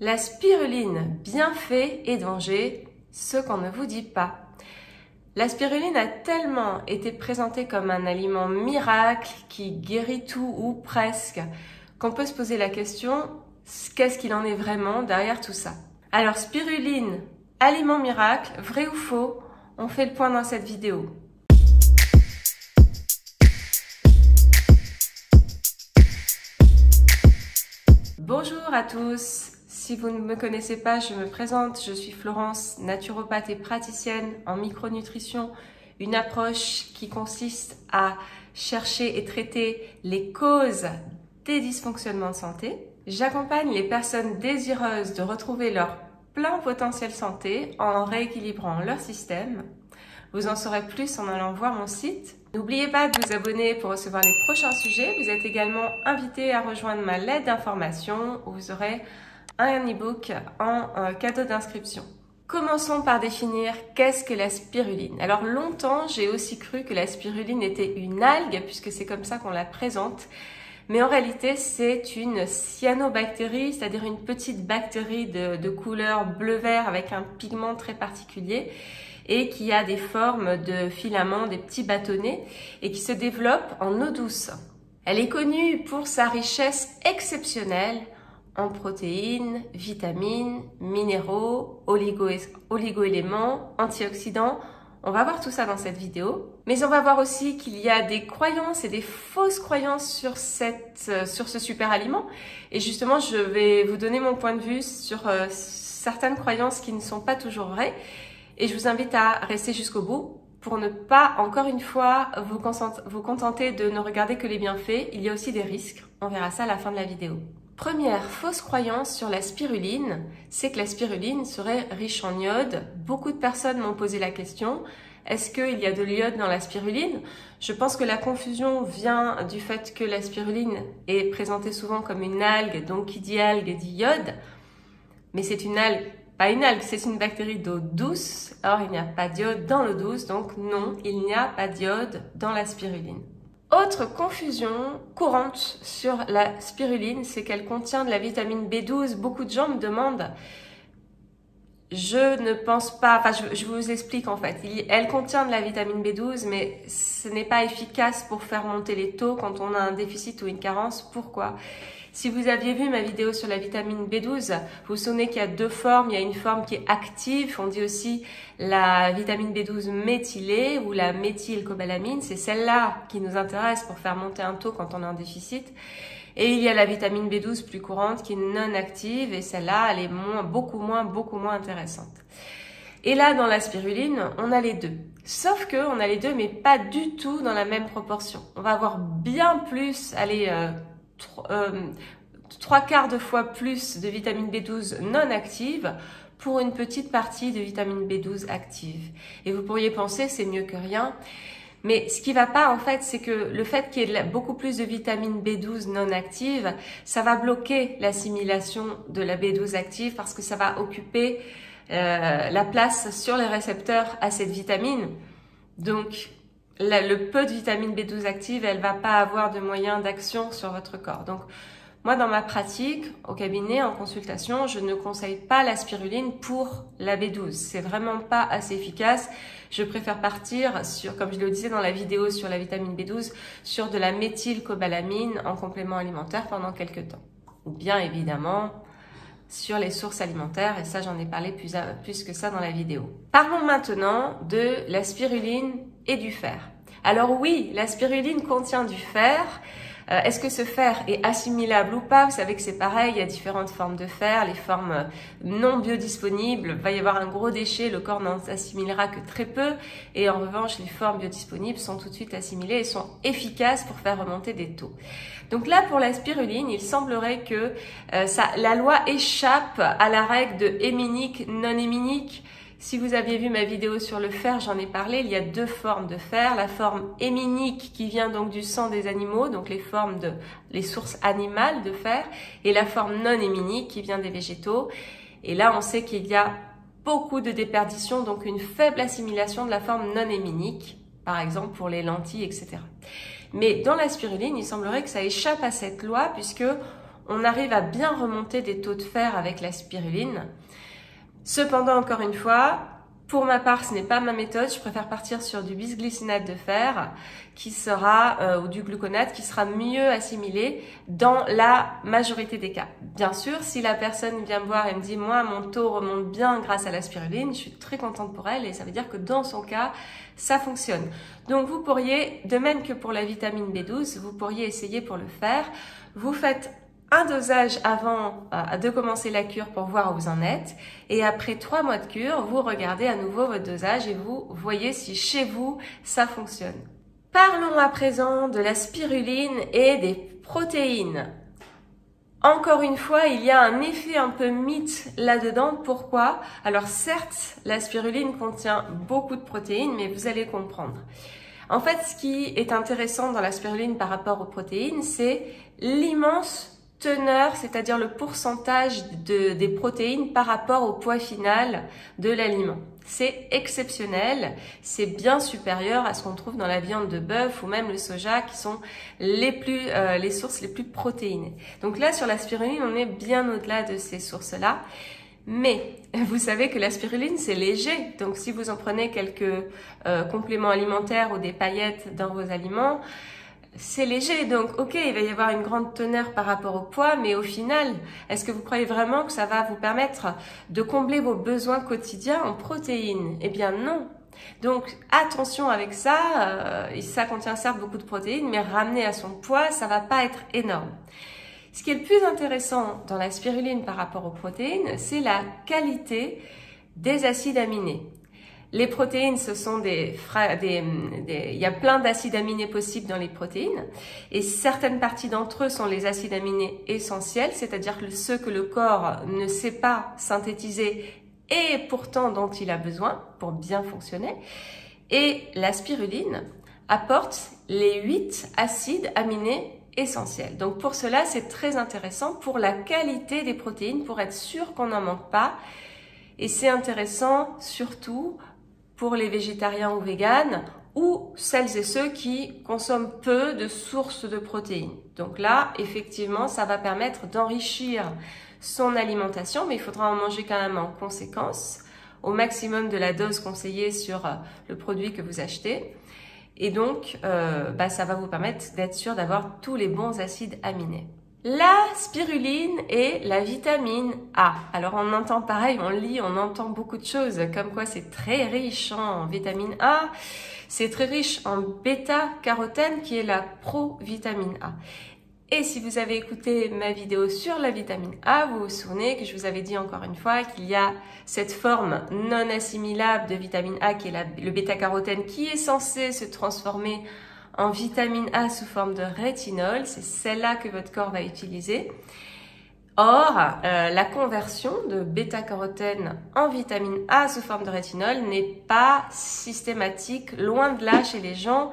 La spiruline, bienfaits et dangers, ce qu'on ne vous dit pas. La spiruline a tellement été présentée comme un aliment miracle qui guérit tout ou presque, qu'on peut se poser la question, qu'est-ce qu'il en est vraiment derrière tout ça? Alors spiruline, aliment miracle, vrai ou faux? On fait le point dans cette vidéo. Bonjour à tous. Si vous ne me connaissez pas, je me présente, je suis Florence, naturopathe et praticienne en micronutrition, une approche qui consiste à chercher et traiter les causes des dysfonctionnements de santé. J'accompagne les personnes désireuses de retrouver leur plein potentiel santé en rééquilibrant leur système. Vous en saurez plus en allant voir mon site. N'oubliez pas de vous abonner pour recevoir les prochains sujets. Vous êtes également invité à rejoindre ma lettre d'information où vous aurez un e-book en cadeau d'inscription. Commençons par définir qu'est-ce que la spiruline. Alors longtemps, j'ai aussi cru que la spiruline était une algue puisque c'est comme ça qu'on la présente. Mais en réalité, c'est une cyanobactérie, c'est-à-dire une petite bactérie de couleur bleu-vert avec un pigment très particulier et qui a des formes de filaments, des petits bâtonnets et qui se développe en eau douce. Elle est connue pour sa richesse exceptionnelle en protéines, vitamines, minéraux, oligo-éléments, antioxydants. On va voir tout ça dans cette vidéo. Mais on va voir aussi qu'il y a des croyances et des fausses croyances sur ce super aliment. Et justement, je vais vous donner mon point de vue sur certaines croyances qui ne sont pas toujours vraies. Et je vous invite à rester jusqu'au bout pour ne pas, encore une fois, vous contenter de ne regarder que les bienfaits. Il y a aussi des risques. On verra ça à la fin de la vidéo. Première fausse croyance sur la spiruline, c'est que la spiruline serait riche en iode. Beaucoup de personnes m'ont posé la question, est-ce qu'il y a de l'iode dans la spiruline? Je pense que la confusion vient du fait que la spiruline est présentée souvent comme une algue, donc qui dit algue dit iode, mais c'est une algue, pas une algue, c'est une bactérie d'eau douce. Or, il n'y a pas d'iode dans l'eau douce, donc non, il n'y a pas d'iode dans la spiruline. Autre confusion courante sur la spiruline, c'est qu'elle contient de la vitamine B12. Beaucoup de gens me demandent, je ne pense pas, enfin je vous explique en fait, elle contient de la vitamine B12 mais ce n'est pas efficace pour faire monter les taux quand on a un déficit ou une carence. Pourquoi ? Si vous aviez vu ma vidéo sur la vitamine B12, vous vous souvenez qu'il y a deux formes. Il y a une forme qui est active, on dit aussi la vitamine B12 méthylée ou la méthylcobalamine. C'est celle-là qui nous intéresse pour faire monter un taux quand on est en déficit. Et il y a la vitamine B12 plus courante qui est non active et celle-là, elle est beaucoup moins intéressante. Et là, dans la spiruline, on a les deux. Sauf que on a les deux, mais pas du tout dans la même proportion. On va avoir bien plus, trois quarts de fois plus de vitamine B12 non active pour une petite partie de vitamine B12 active. Et vous pourriez penser c'est mieux que rien. Mais ce qui va pas en fait, c'est que le fait qu'il y ait beaucoup plus de vitamine B12 non active, ça va bloquer l'assimilation de la B12 active parce que ça va occuper la place sur les récepteurs à cette vitamine. Donc, le peu de vitamine B12 active, elle va pas avoir de moyen d'action sur votre corps. Donc, moi, dans ma pratique, au cabinet, en consultation, je ne conseille pas la spiruline pour la B12. C'est vraiment pas assez efficace. Je préfère partir sur, comme je le disais dans la vidéo sur la vitamine B12, sur de la méthylcobalamine en complément alimentaire pendant quelques temps. Ou bien, évidemment, sur les sources alimentaires, et ça, j'en ai parlé plus que ça dans la vidéo. Parlons maintenant de la spiruline et du fer. Alors oui, la spiruline contient du fer. Est-ce que ce fer est assimilable ou pas? Vous savez que c'est pareil, il y a différentes formes de fer, les formes non biodisponibles, il va y avoir un gros déchet, le corps n'en assimilera que très peu, et en revanche, les formes biodisponibles sont tout de suite assimilées et sont efficaces pour faire remonter des taux. Donc là, pour la spiruline, il semblerait que la loi échappe à la règle de héminique, non héminique. Si vous aviez vu ma vidéo sur le fer, j'en ai parlé, il y a deux formes de fer. La forme héminique qui vient donc du sang des animaux, donc les sources animales de fer, et la forme non héminique qui vient des végétaux. Et là, on sait qu'il y a beaucoup de déperdition, donc une faible assimilation de la forme non héminique, par exemple pour les lentilles, etc. Mais dans la spiruline, il semblerait que ça échappe à cette loi puisque on arrive à bien remonter des taux de fer avec la spiruline. Cependant, encore une fois, pour ma part, ce n'est pas ma méthode. Je préfère partir sur du bisglycinate de fer qui sera ou du gluconate qui sera mieux assimilé dans la majorité des cas. Bien sûr, si la personne vient me voir et me dit « moi, mon taux remonte bien grâce à la spiruline », je suis très contente pour elle et ça veut dire que dans son cas, ça fonctionne. Donc, vous pourriez, de même que pour la vitamine B12, vous pourriez essayer pour le faire. Vous faites un dosage avant de commencer la cure pour voir où vous en êtes. Et après 3 mois de cure, vous regardez à nouveau votre dosage et vous voyez si chez vous, ça fonctionne. Parlons à présent de la spiruline et des protéines. Encore une fois, il y a un effet un peu mythe là-dedans. Pourquoi? Alors certes, la spiruline contient beaucoup de protéines, mais vous allez comprendre. En fait, ce qui est intéressant dans la spiruline par rapport aux protéines, c'est l'immense teneur, c'est-à-dire le pourcentage des protéines par rapport au poids final de l'aliment. C'est exceptionnel, c'est bien supérieur à ce qu'on trouve dans la viande de bœuf ou même le soja qui sont les sources les plus protéinées. Donc là, sur la spiruline, on est bien au-delà de ces sources-là. Mais vous savez que la spiruline, c'est léger. Donc si vous en prenez quelques compléments alimentaires ou des paillettes dans vos aliments, c'est léger, donc ok, il va y avoir une grande teneur par rapport au poids, mais au final, est-ce que vous croyez vraiment que ça va vous permettre de combler vos besoins quotidiens en protéines? Eh bien non. Donc attention avec ça, ça contient certes beaucoup de protéines, mais ramené à son poids, ça va pas être énorme. Ce qui est le plus intéressant dans la spiruline par rapport aux protéines, c'est la qualité des acides aminés. Les protéines, ce sont il y a plein d'acides aminés possibles dans les protéines et certaines parties d'entre eux sont les acides aminés essentiels, c'est-à-dire ceux que le corps ne sait pas synthétiser et pourtant dont il a besoin pour bien fonctionner. Et la spiruline apporte les 8 acides aminés essentiels. Donc pour cela, c'est très intéressant pour la qualité des protéines, pour être sûr qu'on n'en manque pas. Et c'est intéressant surtout pour les végétariens ou véganes ou celles et ceux qui consomment peu de sources de protéines. Donc là, effectivement, ça va permettre d'enrichir son alimentation, mais il faudra en manger quand même en conséquence, au maximum de la dose conseillée sur le produit que vous achetez. Et donc, ça va vous permettre d'être sûr d'avoir tous les bons acides aminés. La spiruline et la vitamine A. Alors on entend pareil, on lit, on entend beaucoup de choses, comme quoi c'est très riche en vitamine A, c'est très riche en bêta-carotène qui est la provitamine A. Et si vous avez écouté ma vidéo sur la vitamine A, vous vous souvenez que je vous avais dit encore une fois qu'il y a cette forme non assimilable de vitamine A qui est le bêta-carotène qui est censé se transformer en vitamine A sous forme de rétinol, c'est celle-là que votre corps va utiliser. Or, la conversion de bêta-carotène en vitamine A sous forme de rétinol n'est pas systématique, loin de là chez les gens.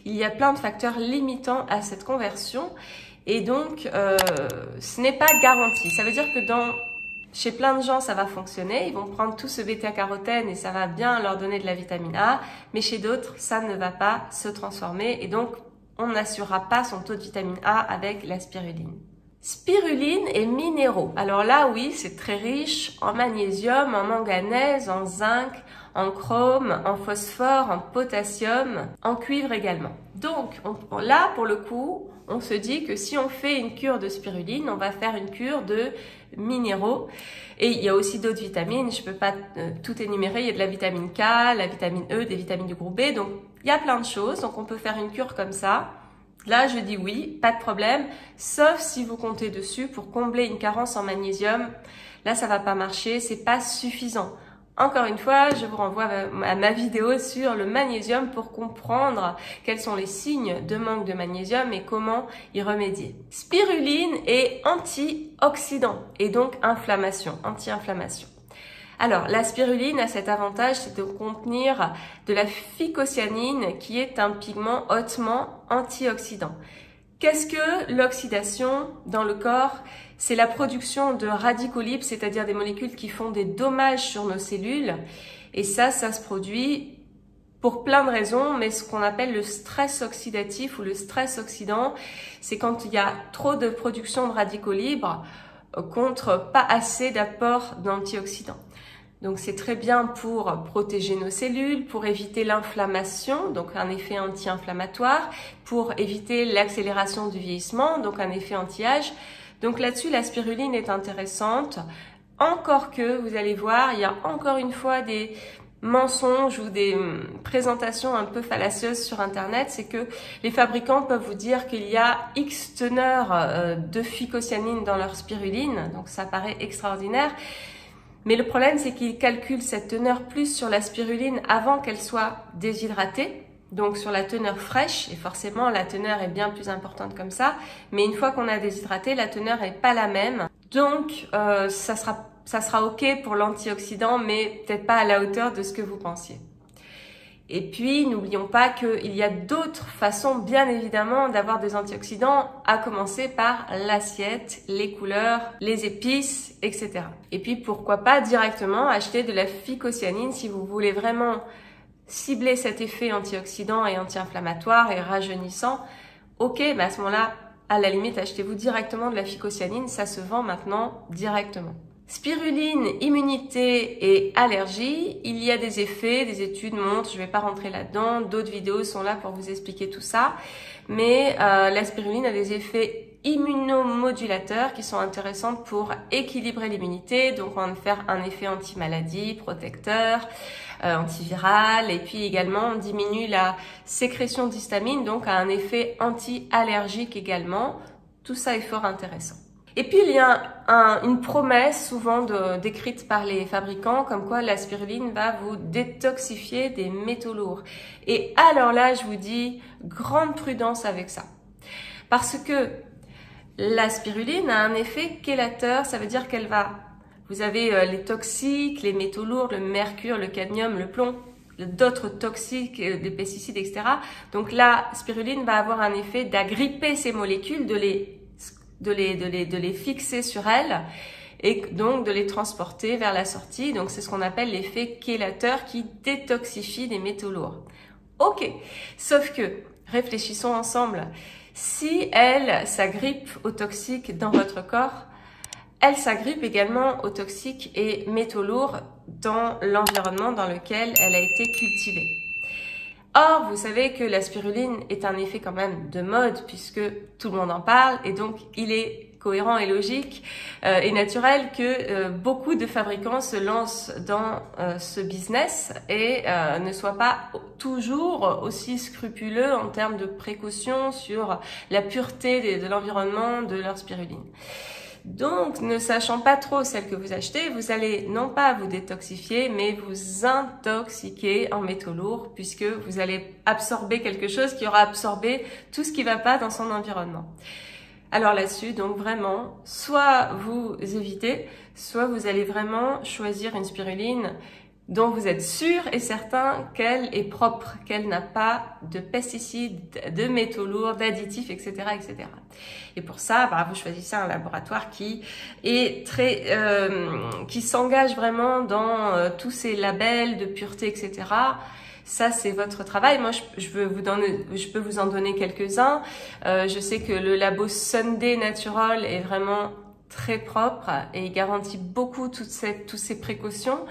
Il y a plein de facteurs limitants à cette conversion et donc ce n'est pas garanti. Ça veut dire que chez plein de gens, ça va fonctionner. Ils vont prendre tout ce bêta-carotène et ça va bien leur donner de la vitamine A. Mais chez d'autres, ça ne va pas se transformer. Et donc, on n'assurera pas son taux de vitamine A avec la spiruline. Spiruline et minéraux. Alors là, oui, c'est très riche en magnésium, en manganèse, en zinc, en chrome, en phosphore, en potassium, en cuivre également. Donc là, pour le coup, on se dit que si on fait une cure de spiruline, on va faire une cure de minéraux. Et il y a aussi d'autres vitamines, je peux pas tout énumérer, il y a de la vitamine K, la vitamine E, des vitamines du groupe B, donc il y a plein de choses, donc on peut faire une cure comme ça. Là, je dis oui, pas de problème, sauf si vous comptez dessus pour combler une carence en magnésium. Là, ça va pas marcher, c'est pas suffisant. Encore une fois, je vous renvoie à ma vidéo sur le magnésium pour comprendre quels sont les signes de manque de magnésium et comment y remédier. Spiruline est antioxydant et donc anti-inflammation. Alors, la spiruline a cet avantage, c'est de contenir de la phycocyanine qui est un pigment hautement antioxydant. Qu'est-ce que l'oxydation dans le corps? C'est la production de radicaux libres, c'est-à-dire des molécules qui font des dommages sur nos cellules. Et ça se produit pour plein de raisons, mais ce qu'on appelle le stress oxydatif ou le stress oxydant, c'est quand il y a trop de production de radicaux libres contre pas assez d'apport d'antioxydants. Donc c'est très bien pour protéger nos cellules, pour éviter l'inflammation, donc un effet anti-inflammatoire, pour éviter l'accélération du vieillissement, donc un effet anti-âge. Donc là-dessus, la spiruline est intéressante. Encore que, vous allez voir, il y a encore une fois des mensonges ou des présentations un peu fallacieuses sur Internet, c'est que les fabricants peuvent vous dire qu'il y a X teneurs de phycocyanine dans leur spiruline, donc ça paraît extraordinaire. Mais le problème, c'est qu'ils calculent cette teneur plus sur la spiruline avant qu'elle soit déshydratée, donc sur la teneur fraîche, et forcément la teneur est bien plus importante comme ça, mais une fois qu'on a déshydraté, la teneur n'est pas la même. Donc ça sera ok pour l'antioxydant, mais peut-être pas à la hauteur de ce que vous pensiez. Et puis, n'oublions pas qu'il y a d'autres façons, bien évidemment, d'avoir des antioxydants, à commencer par l'assiette, les couleurs, les épices, etc. Et puis, pourquoi pas directement acheter de la phycocyanine si vous voulez vraiment cibler cet effet antioxydant et anti-inflammatoire et rajeunissant. Ok, mais à ce moment-là, à la limite, achetez-vous directement de la phycocyanine, ça se vend maintenant directement. Spiruline, immunité et allergie, il y a des effets, des études montrent, je ne vais pas rentrer là-dedans, d'autres vidéos sont là pour vous expliquer tout ça, mais la spiruline a des effets immunomodulateurs qui sont intéressants pour équilibrer l'immunité, donc on va faire un effet anti-maladie, protecteur, antiviral, et puis également on diminue la sécrétion d'histamine, donc a un effet anti-allergique également. Tout ça est fort intéressant. Et puis il y a une promesse souvent décrite par les fabricants comme quoi la spiruline va vous détoxifier des métaux lourds. Et alors là, je vous dis, grande prudence avec ça. Parce que la spiruline a un effet chélateur, ça veut dire qu'elle va... Vous avez les toxiques, les métaux lourds, le mercure, le cadmium, le plomb, d'autres toxiques, des pesticides, etc. Donc la spiruline va avoir un effet d'agripper ces molécules, de les fixer sur elles et donc de les transporter vers la sortie. Donc c'est ce qu'on appelle l'effet chélateur qui détoxifie des métaux lourds. Ok, sauf que, réfléchissons ensemble, si elle s'agrippe aux toxiques dans votre corps, elle s'agrippe également aux toxiques et métaux lourds dans l'environnement dans lequel elle a été cultivée. Or, vous savez que la spiruline est un effet quand même de mode puisque tout le monde en parle et donc il est cohérent et logique et naturel que beaucoup de fabricants se lancent dans ce business et ne soient pas toujours aussi scrupuleux en termes de précautions sur la pureté de l'environnement de leur spiruline. Donc, ne sachant pas trop celle que vous achetez, vous allez non pas vous détoxifier, mais vous intoxiquer en métaux lourds puisque vous allez absorber quelque chose qui aura absorbé tout ce qui ne va pas dans son environnement. Alors là-dessus, donc vraiment, soit vous évitez, soit vous allez vraiment choisir une spiruline dont vous êtes sûr et certain qu'elle est propre, qu'elle n'a pas de pesticides, de métaux lourds, d'additifs, etc., etc. Et pour ça, vous choisissez un laboratoire qui est qui s'engage vraiment dans tous ces labels de pureté, etc. Ça, c'est votre travail. Moi, je peux vous en donner quelques-uns. Je sais que le labo Sunday Natural est vraiment très propre et il garantit beaucoup toutes ces précautions.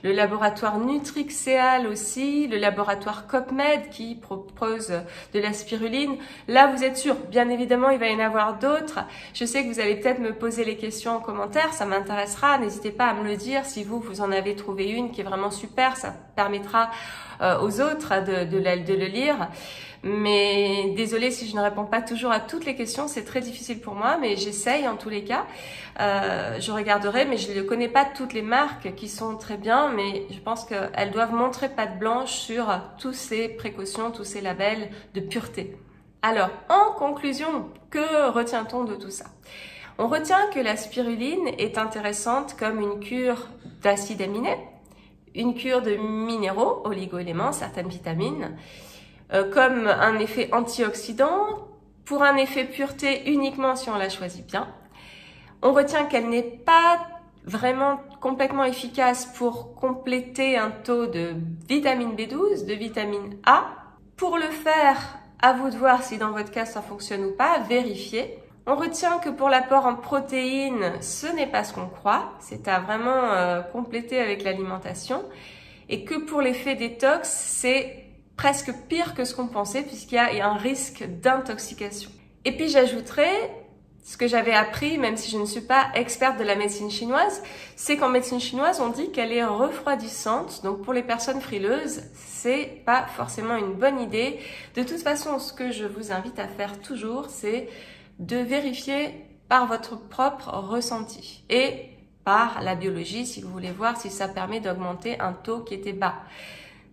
Le laboratoire Nutrixeal aussi, le laboratoire Copmed qui propose de la spiruline. Là, vous êtes sûr, bien évidemment, il va y en avoir d'autres. Je sais que vous allez peut-être me poser les questions en commentaire, ça m'intéressera. N'hésitez pas à me le dire si vous en avez trouvé une qui est vraiment super, ça permettra aux autres de le lire. Mais désolée si je ne réponds pas toujours à toutes les questions, c'est très difficile pour moi, mais j'essaye en tous les cas. Je regarderai, mais je ne connais pas toutes les marques qui sont très bien, mais je pense qu'elles doivent montrer patte blanche sur toutes ces précautions, tous ces labels de pureté. Alors, en conclusion, que retient-on de tout ça? On retient que la spiruline est intéressante comme une cure d'acides aminés, une cure de minéraux, oligo-éléments, certaines vitamines, comme un effet antioxydant, pour un effet pureté uniquement si on la choisit bien. On retient qu'elle n'est pas vraiment complètement efficace pour compléter un taux de vitamine B12, de vitamine A. Pour le faire, à vous de voir si dans votre cas ça fonctionne ou pas, vérifiez. On retient que pour l'apport en protéines, ce n'est pas ce qu'on croit, c'est à vraiment compléter avec l'alimentation. Et que pour l'effet détox, c'est presque pire que ce qu'on pensait puisqu'il y a un risque d'intoxication. Et puis j'ajouterais, ce que j'avais appris, même si je ne suis pas experte de la médecine chinoise, c'est qu'en médecine chinoise, on dit qu'elle est refroidissante. Donc pour les personnes frileuses, c'est pas forcément une bonne idée. De toute façon, ce que je vous invite à faire toujours, c'est de vérifier par votre propre ressenti et par la biologie si vous voulez voir si ça permet d'augmenter un taux qui était bas.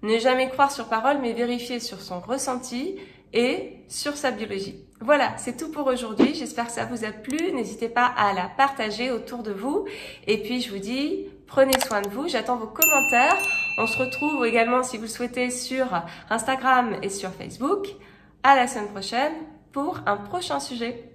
Ne jamais croire sur parole, mais vérifier sur son ressenti et sur sa biologie. Voilà, c'est tout pour aujourd'hui. J'espère que ça vous a plu. N'hésitez pas à la partager autour de vous. Et puis, je vous dis, prenez soin de vous. J'attends vos commentaires. On se retrouve également, si vous le souhaitez, sur Instagram et sur Facebook. À la semaine prochaine pour un prochain sujet.